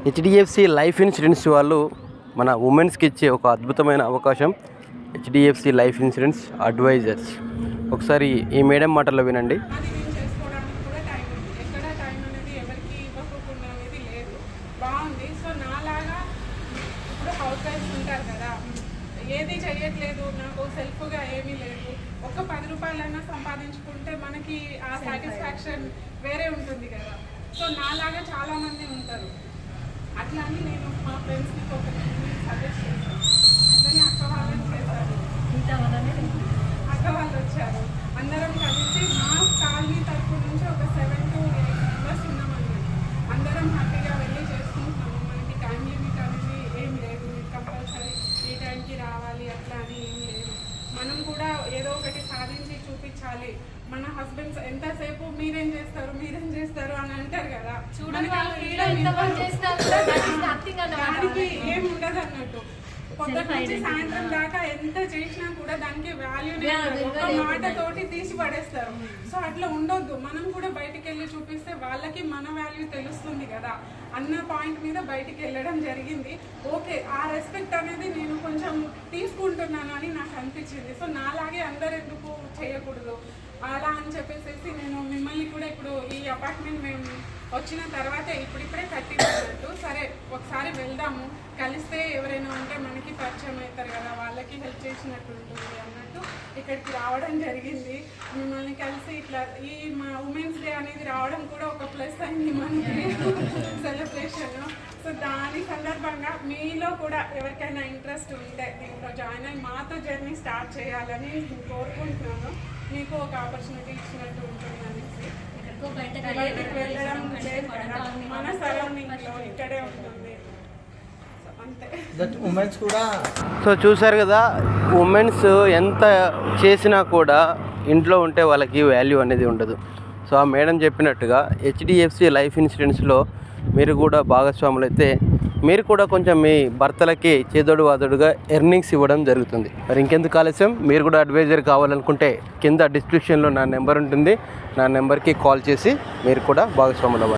HDFC life insurance వాళ్ళు మన ఉమెన్స్కి ఇచ్చే ఒక అద్భుతమైన అవకాశం. HDFC life insurance advisors. ఒకసారి ఈ మేడం మాటల్లో వినండి. అది నేను చేసుకోవడానికి కూడా టైం ఉంది. ఎక్కడ టైం అనేది ఎవరికి ఇవ్వకుండా అనేది లేదు. బాగుంది. సో నాలాగా ఇప్పుడు హౌస్ వైఫ్స్ ఉంటారు కదా, ఏది చేయట్లేదు, నాకు సెల్ఫ్గా ఏమీ లేదు, ఒక 10 రూపాయలైనా సంపాదించుకుంటే మనకి ఆ సాటిస్ఫాక్షన్ వేరే ఉంటుంది కదా. సో నాలాగా చాలామంది ఉంటారు. అట్లా అని నేను మా ఫ్రెండ్స్కి ఒక సజెస్ట్ చేశాను. అట్లనే అక్క వాళ్ళని చేశారు, అక్క వాళ్ళు వచ్చారు. అందరం కలిసి మా కాలనీ తరపు నుంచి ఒక 7 to 8 మెంబర్స్ ఉన్నామన్నమాట. అందరం హ్యాపీగా వెళ్ళి చేసుకుంటున్నాము. మనకి టైం లిమిట్ అనేది ఏం లేదు, కంపల్సరీ ఈ టైంకి రావాలి అట్లా అని ఏం లేదు. మనం కూడా ఏదో ఒకటి సాధించి చూపించాలి. మన హస్బెండ్స్ ఎంతసేపు మీరేం చేస్తారు అని అంటారు కదా, దానికి ఏం ఉండదు అన్నట్టు. పొద్దున్న నుంచి సాయంత్రం దాకా ఎంత చేసినా కూడా దానికి వాల్యూ ఒక మాటతోటి తీసి పడేస్తారు. సో అట్లా ఉండొద్దు. మనం కూడా బయటికి వెళ్ళి చూపిస్తే వాళ్ళకి మన వాల్యూ తెలుస్తుంది కదా అన్న పాయింట్ మీద బయటికి వెళ్ళడం జరిగింది. ఓకే, ఆ రెస్పెక్ట్ అనేది నేను కొంచెం తీసుకుంటున్నాను అని నాకు అనిపించింది. సో నాలాగే అందరు ఎందుకు చేయకూడదు అలా అని చెప్పేసి నేను మిమ్మల్ని కూడా ఇప్పుడు ఈ అపార్ట్మెంట్ మేము వచ్చిన తర్వాత ఇప్పుడిప్పుడే కట్టినట్టు, సరే ఒకసారి వెళ్దాము, కలిస్తే ఎవరైనా ఉంటే మనకి పరిచయం అవుతారు కదా, వాళ్ళకి హెల్ప్ చేసినట్టు ఉంటుంది అన్నట్టు ఇక్కడికి రావడం జరిగింది. మిమ్మల్ని కలిసి ఇట్లా ఈ మా ఉమెన్స్ డే అనేది రావడం కూడా ఒక ప్లస్ అయింది మనకి సెలబ్రేషన్. సో దాని సందర్భంగా మీలో కూడా ఎవరికైనా ఇంట్రెస్ట్ ఉంటే దీంట్లో జాయిన్ అయ్యి మాతో జర్నీ స్టార్ట్ చేయాలని కోరుకుంటున్నాను. మీకు ఒక ఆపర్చునిటీ ఇచ్చినట్టు ఉంటుంది అనేసి. బయటకు వెళ్ళడం లేదు కదా, మన సరౌండింగ్లో ఇక్కడే ఉంటుంది. ఉమెన్స్ కూడా సో చూసారు కదా, ఉమెన్స్ ఎంత చేసినా కూడా ఇంట్లో ఉంటే వాళ్ళకి వాల్యూ అనేది ఉండదు. సో ఆ మేడం చెప్పినట్టుగా హెచ్డిఎఫ్సి లైఫ్ ఇన్సూరెన్స్లో మీరు కూడా భాగస్వాములు అయితే మీరు కూడా కొంచెం మీ భర్తలకి చేదోడు వాదోడుగా ఎర్నింగ్స్ ఇవ్వడం జరుగుతుంది. మరి ఇంకెందుకు ఆలస్యం, మీరు కూడా అడ్వైజర్ కావాలనుకుంటే కింద డిస్క్రిప్షన్లో నా నెంబర్ ఉంటుంది. నా నెంబర్కి కాల్ చేసి మీరు కూడా భాగస్వాములు అవ్వండి.